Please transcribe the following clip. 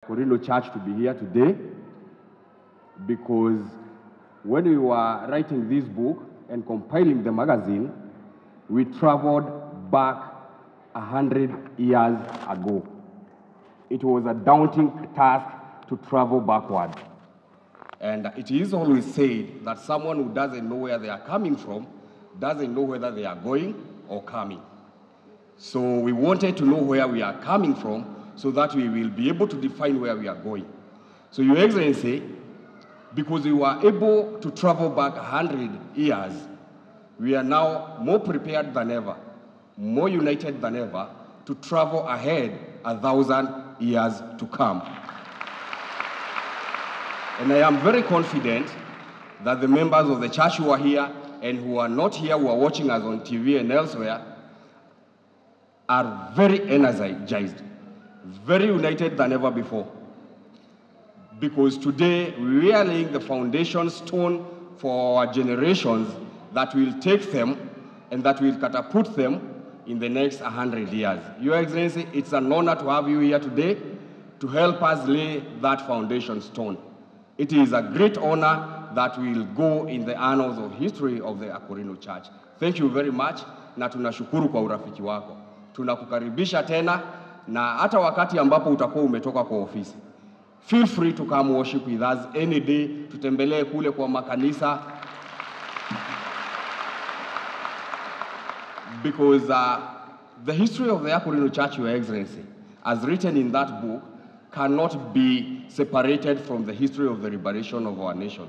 AKURINU Church to be here today, because when we were writing this book and compiling the magazine, we traveled back 100 years ago. It was a daunting task to travel backward. And it is always said that someone who doesn't know where they are coming from doesn't know whether they are going or coming. So we wanted to know where we are coming from so that we will be able to define where we are going. So, Your Excellency, because we were able to travel back 100 years, we are now more prepared than ever, more united than ever, to travel ahead 1,000 years to come. And I am very confident that the members of the church who are here and who are not here, who are watching us on TV and elsewhere, are very energized, very united than ever before. Because today we are laying the foundation stone for our generations that will take them and that will catapult them in the next 100 years. Your Excellency, it's an honor to have you here today to help us lay that foundation stone. It is a great honor that will go in the annals of history of the AKURINU Church. Thank you very much, na tunashukuru kwa urafiki wako. Tunakukaribisha tena, na hata wakati ambapo utakuwa umetoka kwa ofisi, feel free to come worship with us any day. Tutembelee kule kwa makanisa. Because the history of the AKURINU Church, Your Excellency, as written in that book, cannot be separated from the history of the liberation of our nation.